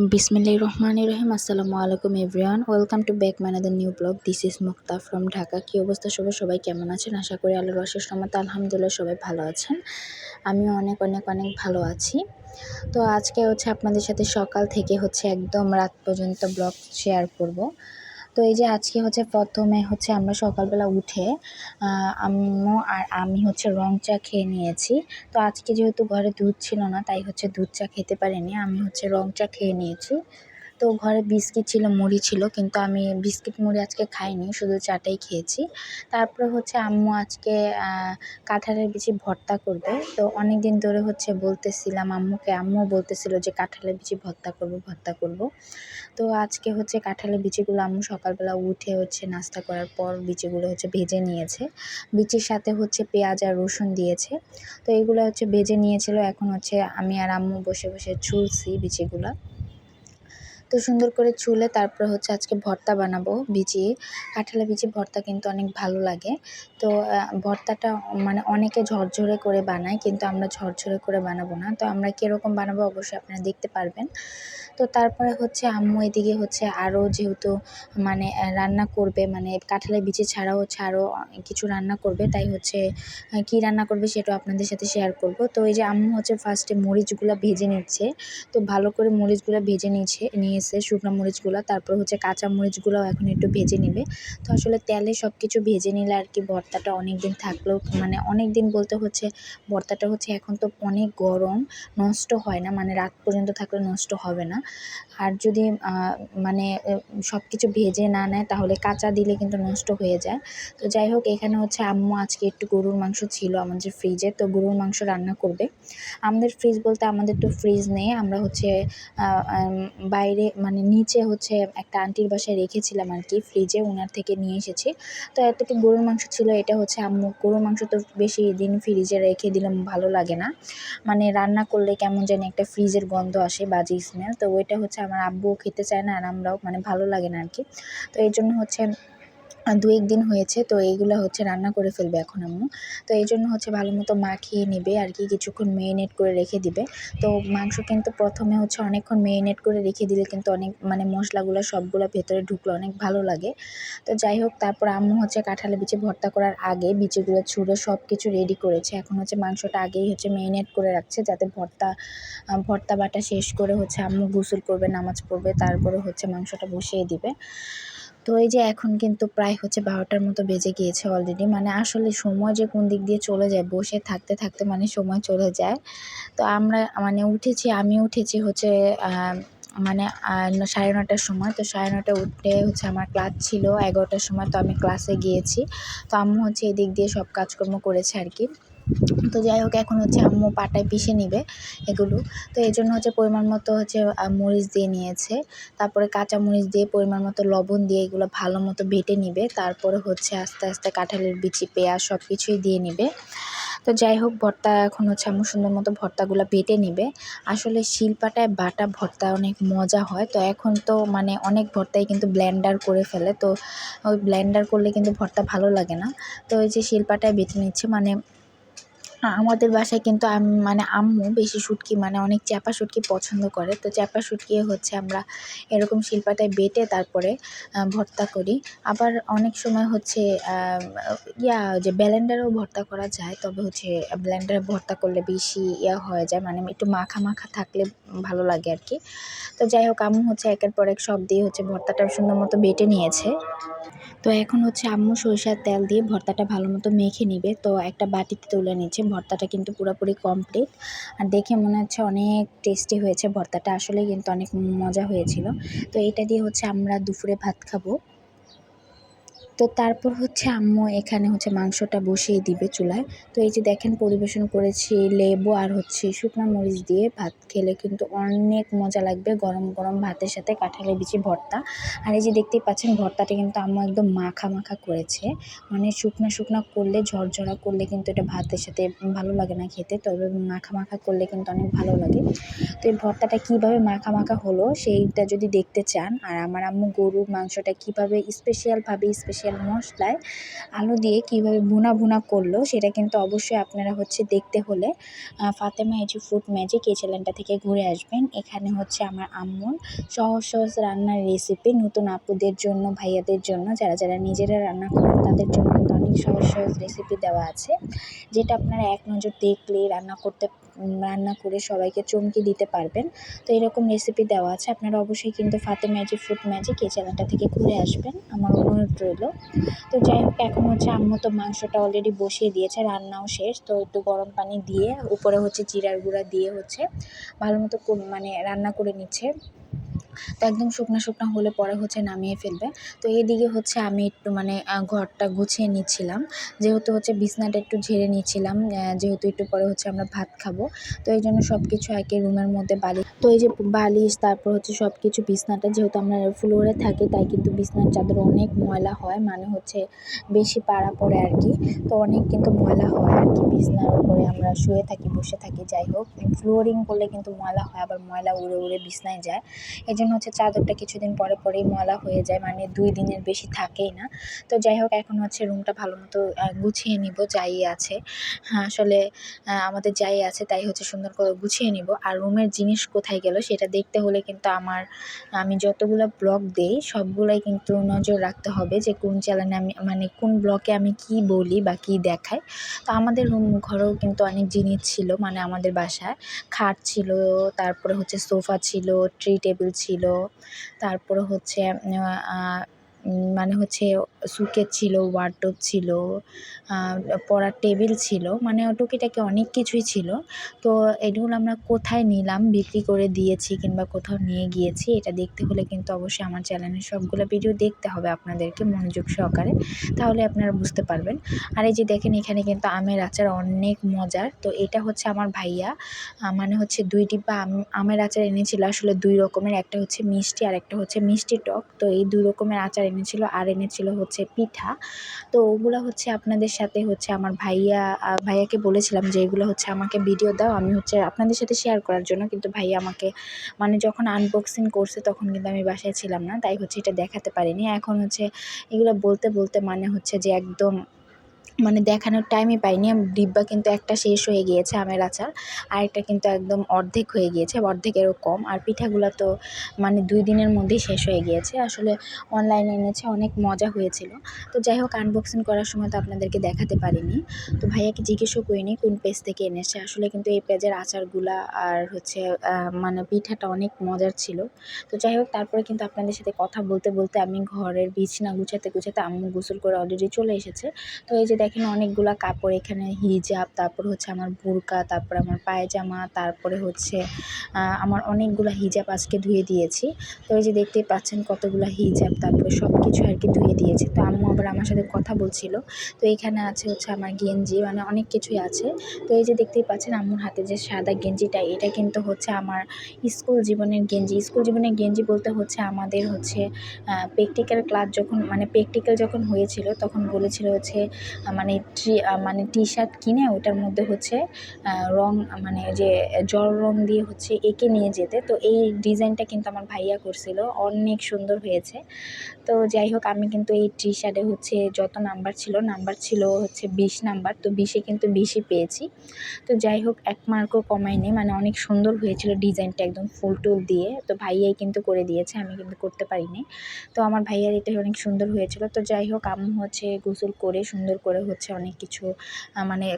Bismillahir Rahmanir Rahim. Assalamu alaikum everyone. Welcome to back my another new blog. This is Muqta from Dhaka. কি অবস্থা সবাই কেমন আছেন? আশা করি আল্লাহর অশেষ রহমতে আলহামদুলিল্লাহ সবাই ভালো আছেন। আমিও অনেক ভালো আছি। তো আজকে আপনাদের সাথে সকাল থেকে একদম রাত পর্যন্ত ব্লগ শেয়ার করব। তো এই যে আজকে প্রথমে আমরা সকালবেলা উঠে আম্মু আর আমি রং চা খেয়ে নিয়েছি। তো আজকে যেহেতু ঘরে দুধ ছিল না, তাই দুধ চা খেতে পারিনি। আমি রং চা খেয়ে নিয়েছি। তো ঘরে বিস্কিট ছিল, মুড়ি ছিল, কিন্তু আমি বিস্কিট মুড়ি আজকে খাইনি, শুধু চাটাই খেয়েছি। তারপরে আম্মু আজকে কাঁঠালের বিচি ভর্তা করবে। তো অনেক দিন ধরে বলতেছিলাম আম্মুকে, আম্মুও বলতেছিল যে কাঁঠালের বিচি ভর্তা করব। তো আজকে কাঁঠালের বিচিগুলো আম্মু সকালবেলা উঠে নাস্তা করার পর বিচিগুলো ভেজে নিয়েছে। বিচির সাথে পেঁয়াজ আর রসুন দিয়েছে। তো এইগুলো ভেজে নিয়েছিল। এখন আমি আর আম্মু বসে ছুলছি বিচিগুলা। তো সুন্দর করে ছুলে তারপর আজকে ভর্তা বানাবো। কাঁঠালের বিচি ভর্তা কিন্তু অনেক ভালো লাগে। তো ভর্তাটা অনেকে ঝরঝরে করে বানায়, কিন্তু আমরা ঝরঝরে করে বানাবো না। তো আমরা কীরকম বানাবো অবশ্যই আপনারা দেখতে পারবেন। তো তারপরে আম্মু এদিকে আরও যেহেতু রান্না করবে, কাঁঠালের বিচি ছাড়াও আরও কিছু রান্না করবে, তাই কী রান্না করবে সেটাও আপনাদের সাথে শেয়ার করব। তো এই যে আম্মু ফার্স্টে মরিচগুলো ভেজে নিচ্ছে। তো ভালো করে মরিচগুলো ভেজে নিয়েছে শুকনো মরিচগুলো। তারপর কাঁচা মরিচগুলোও এখন একটু ভেজে নেবে। তো আসলে তেলে সব কিছু ভেজে নিলে আর কি ভর্তাটা অনেক দিন থাকলেও অনেক দিন বলতে ভর্তাটা এখন তো অনেক গরম, নষ্ট হয় না, রাত পর্যন্ত থাকলে নষ্ট হবে না। আর যদি সব কিছু ভেজে না নেয় তাহলে কাঁচা দিলে কিন্তু নষ্ট হয়ে যায়। তো যাই হোক, এখানে আম্মু আজকে একটু গরুর মাংস ছিল আমাদের ফ্রিজে, তো গরুর মাংস রান্না করবে। আমাদের ফ্রিজ বলতে আমাদের তো ফ্রিজ নেই, আমরা বাইরে নিচে একটা আন্টির বাসায় রেখেছিলাম আর কি, ফ্রিজে ওনার থেকে নিয়ে এসেছি। তো এতটুকু গরুর মাংস ছিল। এটা আম্মু, গরুর মাংস তো বেশি দিন ফ্রিজে রেখে দিলাম ভালো লাগে না, রান্না করলে কেমন জানি একটা ফ্রিজের গন্ধ আসে, বাজে স্মেল। তো ওইটা আমার আব্বুও খেতে চায় না, আর আমরাও ভালো লাগে না আর কি। তো এই জন্য 2-1 দিন হয়েছে। তো এইগুলো রান্না করে ফেলবে এখন আম্মু। তো এই জন্য ভালো মতো মাখিয়ে নেবে আর কি, কিছুক্ষণ মেরিনেট করে রেখে দিবে। তো মাংস কিন্তু প্রথমে অনেকক্ষণ মেরিনেট করে রেখে দিলে কিন্তু অনেক মশলাগুলো সবগুলো ভেতরে ঢুকলে অনেক ভালো লাগে। তো যাই হোক, তারপর আম্মু কাঁঠালের বিচি ভর্তা করার আগে বিচিগুলো ছুঁড়ে সব কিছু রেডি করেছে। এখন মাংসটা আগেই মেরিনেট করে রাখছে, যাতে ভর্তা বাটা শেষ করে আম্মু গোসল করবে, নামাজ পড়বে, তারপরে মাংসটা বসিয়ে দিবে। তো এই যে এখন কিন্তু প্রায় 12টার মতো বেজে গিয়েছে অলরেডি। আসলে সময় যে কোন দিক দিয়ে চলে যায়, বসে থাকতে সময় চলে যায়। তো আমরা উঠেছি, আমি উঠেছি 9:30টার সময়। তো 9:30টায় উঠে আমার ক্লাস ছিল 11টার সময়। তো আমি ক্লাসে গিয়েছি। তো আম্মু এদিক দিয়ে সব কাজকর্ম করেছে আর কি। তো যাই হোক, এখন আম্মু পাটায় পিষে নিবে এগুলো। তো এই জন্য পরিমাণ মতো মরিচ দিয়ে নিয়েছে। তারপরে কাঁচা মরিচ দিয়ে পরিমাণ মতো লবণ দিয়ে এগুলো ভালো মতো বেটে নিবে। তারপরে আস্তে আস্তে কাঁঠালের বিচি, পেঁয়াজ সব কিছুই দিয়ে নিবে। তো যাই হোক, ভর্তা এখন আম্মু সুন্দর মতো ভর্তাগুলো বেটে নিবে। আসলে শিলপাটায় বাটা ভর্তা অনেক মজা হয়। তো এখন তো অনেক ভর্তাই কিন্তু ব্লেন্ডার করে ফেলে। তো ওই ব্লেন্ডার করলে কিন্তু ভর্তা ভালো লাগে না। তো এই যে শিলপাটায় বেটে নিচ্ছে। আমাদের বাসায় কিন্তু আম্মু বেশি শুটকি অনেক চ্যাপা শুটকি পছন্দ করে। তো চ্যাপা শুটকি আমরা এরকম শিলপাটায় বেটে তারপরে ভর্তা করি। আবার অনেক সময় যে ব্লেন্ডারেও ভর্তা করা যায়, তবে ব্লেন্ডারে ভর্তা করলে বেশি হয়ে যায়, একটু মাখা মাখা থাকলে ভালো লাগে আর কি। তো যাই হোক, আম্মু একের পর এক সব দিয়ে ভর্তাটা সুন্দর মতো বেটে নিয়েছে। তো এখন আম্মু সরিষার তেল দিয়ে ভর্তাটা ভালো মতো মেখে নিবে। তো একটা বাটিতে তুলে নিচ্ছে। ভর্তাটা কিন্তু পুরোপুরি কমপ্লিট, আর দেখে মনে হচ্ছে অনেক টেস্টি হয়েছে ভর্তাটা। আসলে কিন্তু অনেক মজা হয়েছিল। তো এটা দিয়ে আমরা দুপুরে ভাত খাবো। তো তারপর আম্মু এখানে মাংসটা বসিয়ে দিবে চুলায়। তো এই যে দেখেন, পরিবেশন করেছি লেবু আর শুকনো মরিচ দিয়ে। ভাত খেলে কিন্তু অনেক মজা লাগবে গরম গরম ভাতের সাথে কাঁঠালের বিচি ভর্তা। আর এই যে দেখতেই পাচ্ছেন, ভর্তাটা কিন্তু আম্মু একদম মাখা মাখা করেছে। শুকনো করলে, ঝরঝরা করলে কিন্তু এটা ভাতের সাথে ভালো লাগে না খেতে, তবে মাখা মাখা করলে কিন্তু অনেক ভালো লাগে। তো এই ভর্তাটা কীভাবে মাখা মাখা হলো সেইটা যদি দেখতে চান, আর আমার আম্মু গরুর মাংসটা কীভাবে স্পেশাল তেল মশলায় আলু দিয়ে কীভাবে ভুনা ভুনা করলো সেটা কিন্তু অবশ্যই আপনারা দেখতে হলে ফাতেমা এজি ফুড ম্যাজিক এই চ্যানেলটা থেকে ঘুরে আসবেন। এখানে আমার আম্মুর সহজ সহজ রান্নার রেসিপি নতুন আপুদের জন্য, ভাইয়াদের জন্য, যারা যারা নিজেরা রান্না করেন তাদের জন্য কিন্তু অনেক সহজ সহজ রেসিপি দেওয়া আছে, যেটা আপনারা এক নজর দেখলেই রান্না করে সবাইকে চমকে দিতে পারবেন। তো এরকম রেসিপি দেওয়া আছে, আপনারা অবশ্যই কিন্তু ফাতেমা এজি ফুড ম্যাজিক এই চ্যানেলটা থেকে ঘুরে আসবেন, আমার অনুরোধ রইল। তো যাই হোক, এখন আম্মু তো মাংসটা অলরেডি বসিয়ে দিয়েছে, রান্নাও শেষ। তো একটু গরম পানি দিয়ে উপরে জিরার গুঁড়া দিয়ে ভালো মতো রান্না করে নিচ্ছে। তো একদম শুকনো শুকনো হলে পরে নামিয়ে ফেলবে। তো এদিকে আমি একটু ঘরটা গুছিয়ে নিচ্ছিলাম, যেহেতু বিছনাটা একটু ঝেড়ে নিচ্ছিলাম, যেহেতু একটু পরে আমরা ভাত খাবো। তো এই জন্য সব কিছু একে রুমের মধ্যে তো এই যে বালিশ, তারপর সব কিছু বিছনাটা, যেহেতু আমরা ফ্লোরে থাকি তাই কিন্তু বিছনার চাদর অনেক ময়লা হয়, বেশি পাড়া পড়ে আর কি। তো অনেক কিন্তু ময়লা হয় আর কি, বিছনার উপরে আমরা শুয়ে থাকি, বসে থাকি। যাই হোক, ফ্লোরিং করলে কিন্তু ময়লা হয়, আবার ময়লা উড়ে উড়ে বিছনায় যায়। এই জন্য চাদরটা কিছুদিন পরে পরেই ময়লা হয়ে যায়, 2 দিনের বেশি থাকেই না। তো যাই হোক, এখন রুমটা ভালো মতো গুছিয়ে নিব, যাই আছে। হ্যাঁ, আসলে আমাদের যাই আছে তাই সুন্দর করে গুছিয়ে নিব। আর রুমের জিনিস কোথায় গেল সেটা দেখতে হলে কিন্তু আমি যতগুলো ব্লগ দেই সবগুলাই কিন্তু নজর রাখতে হবে, যে কোন চ্যানেলে আমি কোন ব্লগে আমি কি বলি বা কি দেখাই। তো আমাদের ঘরেও কিন্তু অনেক জিনিস ছিল, আমাদের বাসায় খাট ছিল, তারপরে সোফা ছিল, ট্রি টেবিল ছিল, তারপরে সুকেস ছিল, ওয়ারড্রোব ছিল, পড়ার টেবিল ছিল, টুকিটাকি অনেক কিছুই ছিল। তো এগুলো আমরা কোথায় নিলাম, বিক্রি করে দিয়েছি কিংবা কোথাও নিয়ে গিয়েছি, এটা দেখতে হলে কিন্তু অবশ্যই আমার চ্যানেলের সবগুলো ভিডিও দেখতে হবে আপনাদেরকে মনোযোগ সহকারে, তাহলে আপনারা বুঝতে পারবেন। আর এই যে দেখেন, এখানে কিন্তু আমের আচার অনেক মজার। তো এটা আমার ভাইয়া 2 ডিব্বা আমের আচার এনেছিল, আসলে 2 রকমের, একটা মিষ্টি আর একটা মিষ্টি টক। তো এই 2 রকমের আচার এনেছিল, আর এনেছিল পিঠা। তো ওগুলো আপনাদের সাথে আমার ভাইয়াকে বলেছিলাম যে এগুলো আমাকে ভিডিও দাও, আমি আপনাদের সাথে শেয়ার করার জন্য। কিন্তু ভাইয়া আমাকে যখন আনবক্সিং করছে তখন কিন্তু আমি বাসায় ছিলাম না, তাই এটা দেখাতে পারিনি। এখন এগুলো বলতে বলতে যে একদম দেখানোর টাইমই পাইনি। ডিব্বা কিন্তু একটা শেষ হয়ে গিয়েছে আমের আচার, আরেকটা কিন্তু একদম অর্ধেক হয়ে গিয়েছে, অর্ধেকেরও কম। আর পিঠাগুলো তো 2 দিনের মধ্যেই শেষ হয়ে গিয়েছে। আসলে অনলাইনে এনেছে, অনেক মজা হয়েছিল। তো যাই হোক, আনবক্সিং করার সময় তো আপনাদেরকে দেখাতে পারিনি। তো ভাইয়াকে জিজ্ঞেসও করিনি কোন পেজ থেকে এনেছে। আসলে কিন্তু এই পেজের আচারগুলা আর পিঠাটা অনেক মজার ছিল। তো যাই হোক, তারপরে কিন্তু আপনাদের সাথে কথা বলতে বলতে আমি ঘরের বিছানা গুছাতে গুছাতে আম্মু গোসল করে অলরেডি চলে এসেছে। তো এই যে দেখেন, অনেকগুলা কাপড়, এখানে হিজাব, তারপর আমার বোরকা, তারপর আমার পায়জামা, তারপরে আমার অনেকগুলা হিজাব আজকে ধুয়ে দিয়েছি। তো এই যে দেখতেই পাচ্ছেন কতগুলা হিজাব, তারপরে সব কিছু আর কি ধুয়ে দিয়েছি। তো আম্মু আবার আমার সাথে কথা বলছিল। তো এখানে আছে আমার গেঞ্জি, অনেক কিছুই আছে। তো এই যে দেখতেই পাচ্ছেন আম্মুর হাতে যে সাদা গেঞ্জিটা, এটা কিন্তু আমার স্কুল জীবনের গেঞ্জি। স্কুল জীবনের গেঞ্জি বলতে আমাদের প্র্যাকটিক্যাল ক্লাস যখন প্র্যাকটিক্যাল যখন হয়েছিল তখন বলেছিল টি শার্ট কিনে ওটার মধ্যে রং যে জল রং দিয়ে এঁকে নিয়ে যেতে। তো এই ডিজাইনটা কিন্তু আমার ভাইয়া করছিল, অনেক সুন্দর হয়েছে। তো যাই হোক, আমি কিন্তু এই টি শার্টে যত নাম্বার ছিল 20 নাম্বার। তো 20-এ কিন্তু 20ই পেয়েছি। তো যাই হোক, 1 মার্কও কমায়নি, অনেক সুন্দর হয়েছিল ডিজাইনটা, একদম ফুল টুল দিয়ে। তো ভাইয়াই কিন্তু করে দিয়েছে, আমি কিন্তু করতে পারিনি। তো আমার ভাইয়ার এটা অনেক সুন্দর হয়েছিল। তো যাই হোক, আম্মু গোসল করে সুন্দর করে অনেক কিছু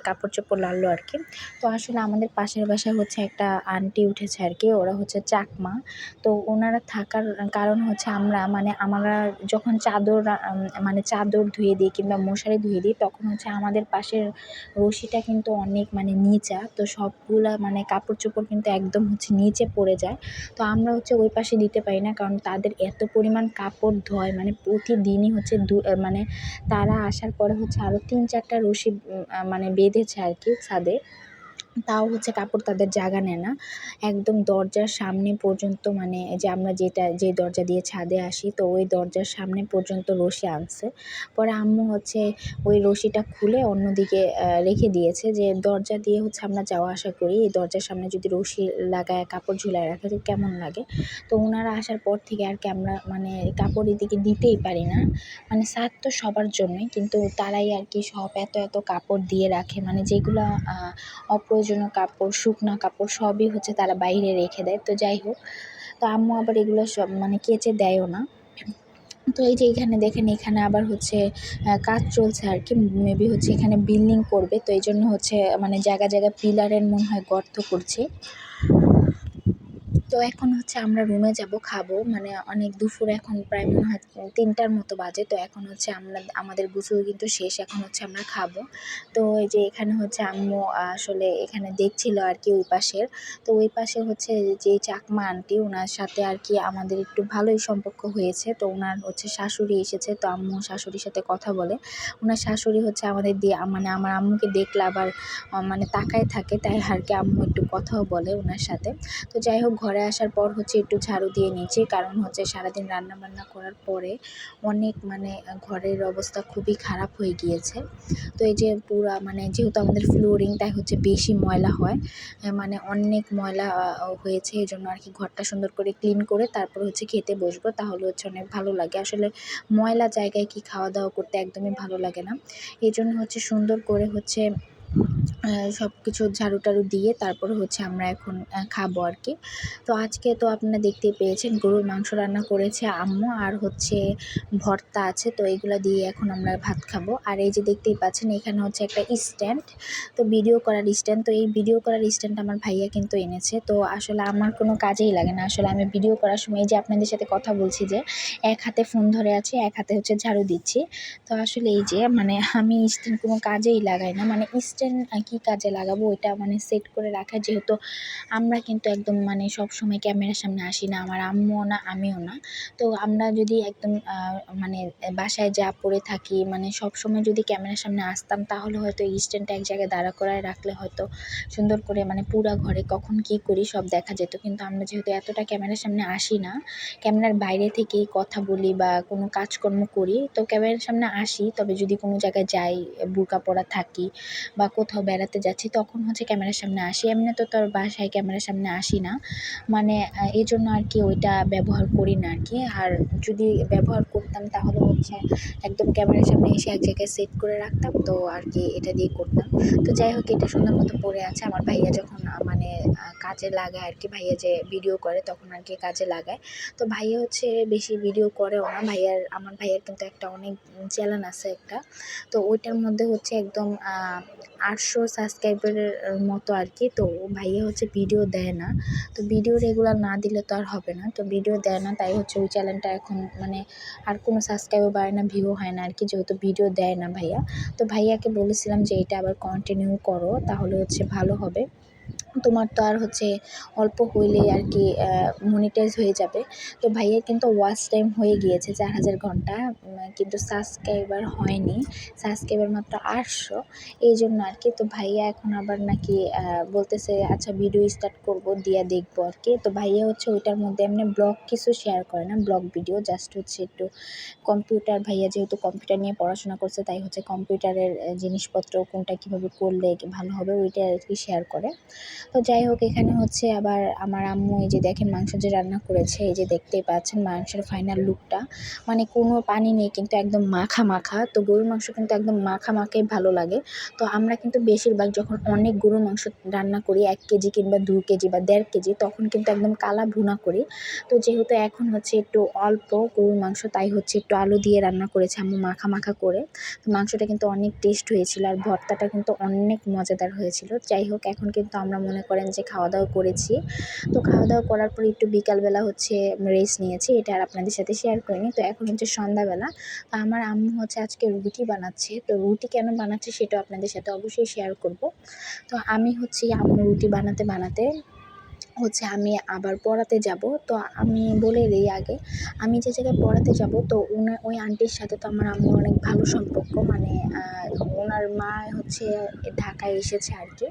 কাপড় চোপড় লাড়লো আর কি। তো আসলে আমাদের পাশের বাসায় একটা আন্টি উঠেছে আর কি, ওরা চাকমা। তো ওনারা থাকার কারণ আমরা যখন চাদর ধুয়ে দিই কিংবা মশারি ধুয়ে দিই, তখন আমাদের পাশের রশিটা কিন্তু অনেক নিচা। তো সবগুলা কাপড় চোপড় কিন্তু একদম নিচে পড়ে যায়। তো আমরা ওই পাশে দিতে পারি না, কারণ তাদের এত পরিমাণ কাপড় ধোয়, প্রতিদিনই তারা আসার পরে আরও 3-4টা রশি বেঁধেছে আর কি ছাদে। তাও হচ্ছে কাপড় তাদের জায়গা নেয় না। একদম দরজার সামনে পর্যন্ত, মানে যে আমরা যে দরজা দিয়ে ছাদে আসি, তো ওই দরজার সামনে পর্যন্ত রশি আনছে। পরে আম্মু হচ্ছে ওই রশিটা খুলে অন্যদিকে রেখে দিয়েছে, যে দরজা দিয়ে হচ্ছে আমরা যাওয়া আসা করি, এই দরজার সামনে যদি রশি লাগায় কাপড় ঝুলায় রাখে তো কেমন লাগে। তো ওনারা আসার পর থেকে আর কি আমরা মানে কাপড় এদিকে দিতেই পারি না। মানে ছাদ তো সবার জন্যই, কিন্তু তারাই আর কি সব এত কাপড় দিয়ে রাখে, মানে যেগুলো অপ্রয়োজনীয় কাপড়, শুকনা কাপড় সবই হচ্ছে তারা বাইরে রেখে দেয়। তো যাই হোক, তো আম্মু আবার এগুলো সব মানে কেচে দেয়ও না। তো এই যে এখানে দেখেন, এখানে আবার হচ্ছে কাজ চলছে আর কি। মেবি হচ্ছে এখানে বিল্ডিং করবে, তো এই জন্য হচ্ছে মানে জায়গায় পিলারের মনে হয় গর্ত করছে। তো এখন হচ্ছে আমরা রুমে যাব, খাবো, মানে অনেক দুপুর, এখন প্রায় মনে হয় ৩টার মতো বাজে। তো এখন হচ্ছে আমাদের গোসল কিন্তু শেষ, এখন হচ্ছে আমরা খাবো। তো এই যে এখানে হচ্ছে আম্মু আসলে এখানে দেখছিল আর কি ওই পাশের। তো ওই পাশে হচ্ছে যে চাকমা আন্টি, ওনার সাথে আর কি আমাদের একটু ভালোই সম্পর্ক হয়েছে। তো ওনার হচ্ছে শাশুড়ি এসেছে, তো আম্মু শাশুড়ির সাথে কথা বলে। ওনার শাশুড়ি হচ্ছে আমাদের দিয়ে মানে আমার আম্মুকে দেখলে আবার মানে তাকায় থাকে, তাই আর কি আম্মু একটু কথাও বলে ওনার সাথে। তো যাই হোক, ঘরে আসার পর হচ্ছে একটু ঝাড়ু দিয়ে নিচ্ছি, কারণ হচ্ছে সারাদিন রান্নাবান্না করার পরে অনেক মানে ঘরের অবস্থা খুবই খারাপ হয়ে গিয়েছে। তো এই যে পুরা মানে যেহেতু আমাদের ফ্লোরিং, তাই হচ্ছে বেশি ময়লা হয়, মানে অনেক ময়লা হয়েছে। এই জন্য আর কি ঘরটা সুন্দর করে ক্লিন করে তারপর হচ্ছে খেতে বসবো, তাহলে হচ্ছে অনেক ভালো লাগে। আসলে ময়লা জায়গায় কি খাওয়া দাওয়া করতে একদমই ভালো লাগে না। এই জন্য হচ্ছে সুন্দর করে হচ্ছে সব কিছু ঝাড়ু টাড়ু দিয়ে তারপর হচ্ছে আমরা এখন খাবো আর কি। তো আজকে তো আপনারা দেখতেই পেয়েছেন, গরুর মাংস রান্না করেছে আম্মু, আর হচ্ছে ভর্তা আছে। তো এইগুলা দিয়ে এখন আমরা ভাত খাবো। আর এই যে দেখতেই পাচ্ছেন, এখানে হচ্ছে একটা স্ট্যান্ড, তো ভিডিও করার স্ট্যান্ড। তো এই ভিডিও করার স্ট্যান্ড আমার ভাইয়া কিন্তু এনেছে। তো আসলে আমার কোনো কাজেই লাগে না। আসলে আমি ভিডিও করার সময় এই যে আপনাদের সাথে কথা বলছি, যে এক হাতে ফোন ধরে আছি, এক হাতে হচ্ছে ঝাড়ু দিচ্ছি। তো আসলে এই যে মানে আমি স্ট্যান্ড কোনো কাজেই লাগাই না, মানে স্ট্যান্ড কী কাজে লাগাবো, ওইটা মানে সেট করে রাখা। যেহেতু আমরা কিন্তু একদম মানে সবসময় ক্যামেরার সামনে আসি না, আমার আম্মুও না আমিও না। তো আমরা যদি একদম মানে বাসায় যা পড়ে থাকি, মানে সবসময় যদি ক্যামেরার সামনে আসতাম, তাহলে হয়তো এই স্ট্যান্ডটা এক জায়গায় দাঁড়া করায় রাখলে হয়তো সুন্দর করে মানে পুরা ঘরে কখন কী করি সব দেখা যেত। কিন্তু আমরা যেহেতু এতটা ক্যামেরার সামনে আসি না, ক্যামেরার বাইরে থেকেই কথা বলি বা কোনো কাজকর্ম করি, তো ক্যামেরার সামনে আসি তবে যদি কোনো জায়গায় যাই, বোরকা পরা থাকি বা কোথাও বেড়াতে যাচ্ছি, তখন হচ্ছে ক্যামেরার সামনে আসি। এমনিতে তো আর বাসায় ক্যামেরার সামনে আসি না, মানে এই জন্য আর কি ওইটা ব্যবহার করি না আর কি। আর যদি ব্যবহার করতাম তাহলে হচ্ছে একদম ক্যামেরার সামনে এসে এক জায়গায় সেট করে রাখতাম, তো আর কি এটা দিয়ে করতাম। তো যাই হোক, এটা সুন্দর মতো পড়ে আছে। আমার ভাইয়া যখন মানে কাজে লাগায় আর কি, ভাইয়া যে ভিডিও করে তখন আর কি কাজে লাগায়। তো ভাইয়া হচ্ছে বেশি ভিডিও করেও না। আমার ভাইয়ার কিন্তু একটা অনেক চ্যানেল আছে একটা, তো ওইটার মধ্যে হচ্ছে একদম 800 সাবস্ক্রাইবারের মতো আর কি। তো ভাইয়া হচ্ছে ভিডিও দেয় না, তো ভিডিও রেগুলার না দিলে তো আর হবে না। তো ভিডিও দেয় না, তাই হচ্ছে ওই চ্যানেলটা এখন মানে আর কোনো সাবস্ক্রাইবার বাড়ে না, ভিউ হয় না আর কি, যেহেতু ভিডিও দেয় না ভাইয়া। তো ভাইয়াকে বলেছিলাম যে এটা আবার কন্টিনিউ করো, তাহলে হচ্ছে ভালো হবে। তোমার তো আর হচ্ছে অল্প হইলেই আর কি মনিটাইজ হয়ে যাবে। তো ভাইয়ের কিন্তু ওয়াচ টাইম হয়ে গিয়েছে 4000 ঘন্টা, কিন্তু সাবস্ক্রাইবার হয়নি, সাবস্ক্রাইবার মাত্র 800, এই জন্য আর কি। তো ভাইয়া এখন আবার নাকি বলতেছে আচ্ছা ভিডিও স্টার্ট করব, দিয়া দেখবো আর কি। তো ভাইয়া হচ্ছে ওইটার মধ্যে এমনি ব্লগ কিছু শেয়ার করে না, ব্লগ ভিডিও জাস্ট হচ্ছে একটু কম্পিউটার, ভাইয়া যেহেতু কম্পিউটার নিয়ে পড়াশোনা করছে, তাই হচ্ছে কম্পিউটারের জিনিসপত্র কোনটা কীভাবে করলে ভালো হবে ওইটা আর কি শেয়ার করে। তো যাই হোক, এখানে হচ্ছে আবার আমার আম্মু এই যে দেখেন মাংস যে রান্না করেছে, এই যে দেখতেই পাচ্ছেন মাংসের ফাইনাল লুকটা, মানে কোনো পানি নেই, কিন্তু একদম মাখা মাখা। তো গরুর মাংস কিন্তু একদম মাখা মাখাই ভালো লাগে। তো আমরা কিন্তু বেশিরভাগ যখন অনেক গরুর মাংস রান্না করি, 1 কেজি কিংবা 2 কেজি বা 1.5 কেজি, তখন কিন্তু একদম কালা ভুনা করি। তো যেহেতু এখন হচ্ছে একটু অল্প গরুর মাংস, তাই হচ্ছে একটু আলু দিয়ে রান্না করেছে আম্মু মাখা মাখা করে। তো মাংসটা কিন্তু অনেক টেস্ট হয়েছিল, আর ভর্তাটা কিন্তু অনেক মজাদার হয়েছিল। যাই হোক, এখন কিন্তু আমরা মনে করেন যে খাওয়া দাওয়া করেছি। তো খাওয়া দাওয়া করার পর একটু বিকালবেলা হচ্ছে রেস্ট নিয়েছি, এটা আর আপনাদের সাথে শেয়ার করিনি। তো এখন হচ্ছে সন্ধ্যাবেলা, তো আমার আম্মু হচ্ছে আজকে রুটি বানাচ্ছে। তো রুটি কেন বানাচ্ছে সেটাও আপনাদের সাথে অবশ্যই শেয়ার করব। তো আমি হচ্ছে আম্মু রুটি বানাতে বানাতে হচ্ছে আমি আবার পড়াতে যাব। তো আমি বলে দেই আগে, আমি যে জায়গায় পড়াতে যাব, তো ওই আন্টির সাথে তো আমার আম্মুর অনেক ভালো সম্পর্ক, মানে ওনার আমার মা হচ্ছে ঢাকায় এসেছে আর কি।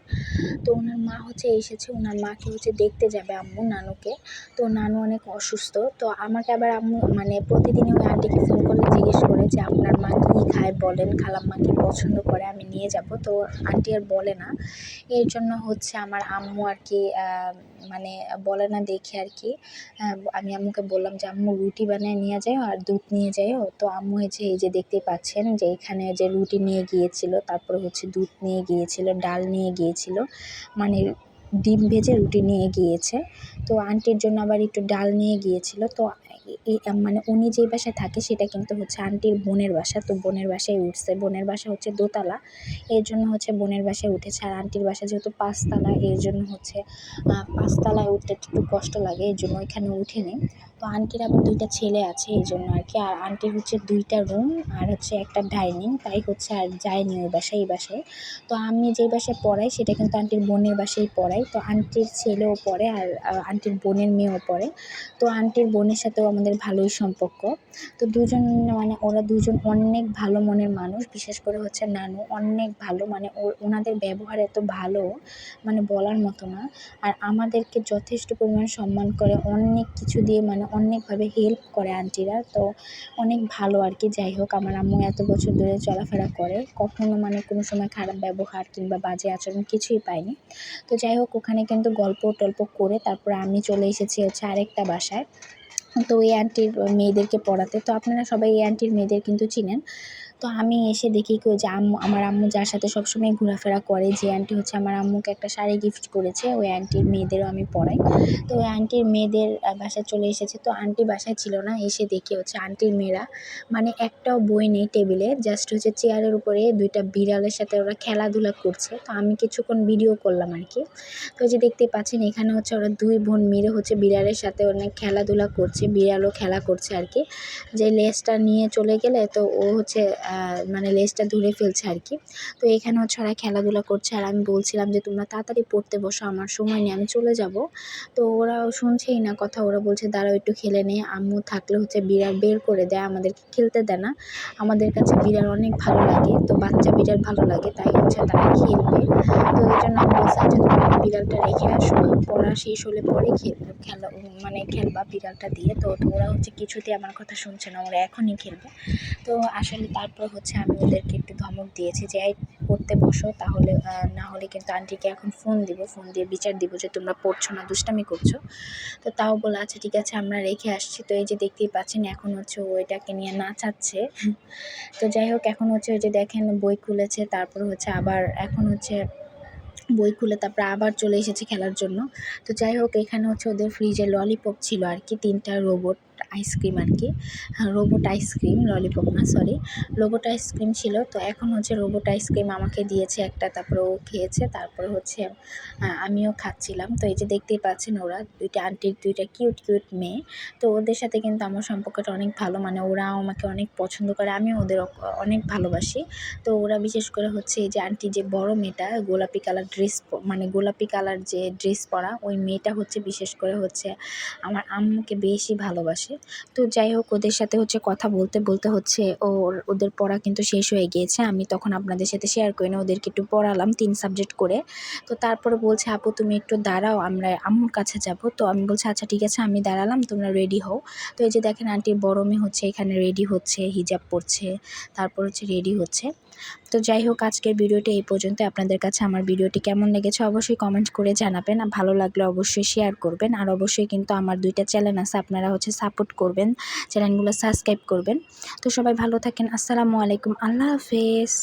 তো ওনার মা হচ্ছে এসেছে, ওনার মাকে হচ্ছে দেখতে যাবে আম্মু নানুকে। তো নানু অনেক অসুস্থ। তো আমাকে আবার আম্মু মানে প্রতিদিনই ওই আন্টিকে ফোন করলে জিজ্ঞেস করে যে আপনার মা কী খায় বলেন, খালাম্মা কী পছন্দ করে আমি নিয়ে যাব। তো আন্টি আর বলে না, এর জন্য হচ্ছে আমার আম্মু আর কি মানে বলে না দেখে আর কি আমি আম্মুকে বললাম যে আম্মু রুটি বানিয়ে নিয়ে যাও আর দুধ নিয়ে যাও। তো আম্মু এই যে দেখতেই পাচ্ছেন যে এখানে যে রুটি নিয়ে গিয়েছিল, তারপরে হচ্ছে দুধ নিয়ে গিয়েছিল, ডাল নিয়ে গিয়েছিল, মানে ডিম ভেজে রুটি নিয়ে গিয়েছে। তো আন্টির জন্য আবার একটু ডাল নিয়ে গিয়েছিল। তো মানে উনি যেই বাসায় থাকে সেটা কিন্তু হচ্ছে আন্টির বোনের বাসা। তো বোনের বাসায় উঠছে, বোনের বাসা হচ্ছে দোতলা, এর জন্য হচ্ছে বোনের বাসায় উঠেছে। আর আন্টির বাসা যেহেতু পাঁচতলা, এর জন্য হচ্ছে পাঁচতলায় উঠতে একটু কষ্ট লাগে, এই জন্য ওইখানে উঠেনি। তো আন্টির আবার দুইটা ছেলে আছে এই জন্য আর কি। আর আন্টির হচ্ছে দুইটা রুম আর হচ্ছে একটা ডাইনিং, তাই হচ্ছে আর যায়নি ওই বাসায়, এই বাসায়। তো আমি যেই বাসায় পড়াই সেটা কিন্তু আন্টির বোনের বাসায় পড়াই। তো আন্টির ছেলেও পড়ে আর আন্টির বোনের মেয়েও পড়ে। তো আন্টির বোনের সাথেও আমাদের ভালোই সম্পর্ক। তো দুজন মানে ওরা দুজন অনেক ভালো মনের মানুষ, বিশেষ করে হচ্ছে নানু অনেক ভালো, মানে ওনাদের ব্যবহার এত ভালো মানে বলার মতো না। আর আমাদেরকে যথেষ্ট পরিমাণ সম্মান করে, অনেক কিছু দিয়ে মানে অনেকভাবে হেল্প করে আন্টিরা। তো অনেক ভালো আর কি। যাই হোক, আমার আম্মু এত বছর ধরে চলাফেরা করে, কখনো মানে কোনো সময় খারাপ ব্যবহার কিংবা বাজে আচরণ কিছুই পাইনি। তো যাই হোক, ওখানে কিন্তু গল্প টল্প করে তারপরে আমি চলে এসেছি হচ্ছে আরেকটা বাসায়। তো এই আন্টির মেয়েদেরকে পড়াতে। তো আপনারা সবাই এই আন্টির মেয়েদের কিন্তু চিনেন। তো আমি এসে দেখি কি যে আমার আম্মু যার সাথে সবসময় ঘোরাফেরা করে, যে আন্টি হচ্ছে আমার আম্মুকে একটা শাড়ি গিফট করেছে, ওই আন্টির মেয়েদেরও আমি পড়াই। তো ওই আন্টির মেয়েদের বাসায় চলে এসেছে। তো আন্টি বাসায় ছিল না, এসে দেখি হচ্ছে আন্টির মেয়েরা মানে একটাও বই নেই টেবিলে, জাস্ট হচ্ছে চেয়ারের উপরে দুইটা বিড়ালের সাথে ওরা খেলাধুলা করছে। তো আমি কিছুক্ষণ ভিডিও করলাম আর কি। তো এই যে দেখতে পাচ্ছেন এখানে হচ্ছে ওরা দুই বোন মিলে হচ্ছে বিড়ালের সাথে অনেক খেলাধুলা করছে, বিড়ালও খেলা করছে আর কি। যে লেজটা নিয়ে চলে গেলে তো ও হচ্ছে মানে লেজটা ধরে ফেলছে আর কি। তো এখানে হচ্ছে ওরা খেলাধুলা করছে আর আমি বলছিলাম যে তোমরা তাড়াতাড়ি পড়তে বসো, আমার সময় নেই, আমি চলে যাব। তো ওরাও শুনছেই না কথা, ওরা বলছে দাঁড়াও একটু খেলে নেই। আম্মু থাকলে হচ্ছে বিড়াল বের করে দেয়, আমাদেরকে খেলতে দেয় না। আমাদের কাছে বিড়াল অনেক ভালো লাগে, তো বাচ্চা বিড়াল ভালো লাগে, তাই হচ্ছে তারা খেলবে। তো এই জন্য আমি বলছি আচ্ছা তুমি বিড়ালটা রেখে আসো, পড়া শেষ হলে পরে খেলা মানে খেলবা বিড়ালটা দিয়ে। তো ওরা হচ্ছে কিছুতেই আমার কথা শুনছে না, ওরা এখনই খেলবে। তো আসলে তারপর হচ্ছে আমি ওদেরকে একটু ধমক দিয়েছি যে এই পড়তে বসো, তাহলে না হলে কিন্তু আন্টিকে এখন ফোন দিব, ফোন দিয়ে বিচার দিব যে তোমরা পড়ছো না, দুষ্টামি করছো। তো তাও বলে আচ্ছা ঠিক আছে আমরা রেখে আসছি। তো এই যে দেখতেই পাচ্ছেন এখন হচ্ছে ও এটাকে নিয়ে নাচাচ্ছে। তো যাই হোক, এখন হচ্ছে ওই যে দেখেন বই খুলেছে, তারপর হচ্ছে আবার এখন হচ্ছে বই খুলে তারপরে আবার চলে এসেছে খেলার জন্য। তো যাই হোক, এখানে হচ্ছে ওদের ফ্রিজে ললিপপ ছিল আর কি, 3টা রোবট আইসক্রিম আর কি। রোবট আইসক্রিম, ললিপপ না সরি, রোবট আইসক্রিম ছিল। তো এখন হচ্ছে রোবট আইসক্রিম আমাকে দিয়েছে একটা, তারপরে ও খেয়েছে, তারপরে হচ্ছে আমিও খাচ্ছিলাম। তো এই যে দেখতেই পাচ্ছেন ওরা দুইটা আন্টির দুইটা কিউট কিউট মেয়ে। তো ওদের সাথে কিন্তু আমার সম্পর্কটা অনেক ভালো, মানে ওরাও আমাকে অনেক পছন্দ করে, আমিও ওদের অনেক ভালোবাসি। তো ওরা বিশেষ করে হচ্ছে এই যে আন্টি যে বড় মেয়েটা গোলাপি কালার ড্রেস, মানে গোলাপি কালার যে ড্রেস পরা ওই মেয়েটা হচ্ছে বিশেষ করে হচ্ছে আমার আম্মুকে বেশি ভালোবাসে। তো যাই হোক, ওদের সাথে হচ্ছে কথা বলতে বলতে হচ্ছে ওদের পড়া কিন্তু শেষ হয়ে গিয়েছে। আমি তখন আপনাদের সাথে শেয়ার করি না, ওদেরকে একটু পড়ালাম 3 সাবজেক্ট করে। তো তারপরে বলছে আপু তুমি একটু দাঁড়াও, আমরা আম্মুর কাছে যাব। তো আমি বলছি আচ্ছা ঠিক আছে আমি দাঁড়ালাম, তোমরা রেডি হও। তো এই যে দেখেন আন্টির বড় মেয়ে হচ্ছে এখানে রেডি হচ্ছে, হিজাব পরছে, তারপর হচ্ছে রেডি হচ্ছে। তো যাই হোক, আজকের ভিডিওটি এই পর্যন্ত। আপনাদের কাছে আমার ভিডিওটি কেমন লেগেছে অবশ্যই কমেন্ট করে জানাবেন, আর ভালো লাগলে অবশ্যই শেয়ার করবেন। আর অবশ্যই কিন্তু আমার 2টা চ্যানেল আছে, আপনারা হচ্ছে সাপোর্ট করবেন, চ্যানেলগুলো সাবস্ক্রাইব করবেন। তো সবাই ভালো থাকেন, আসসালামু আলাইকুম, আল্লাহ হাফেজ।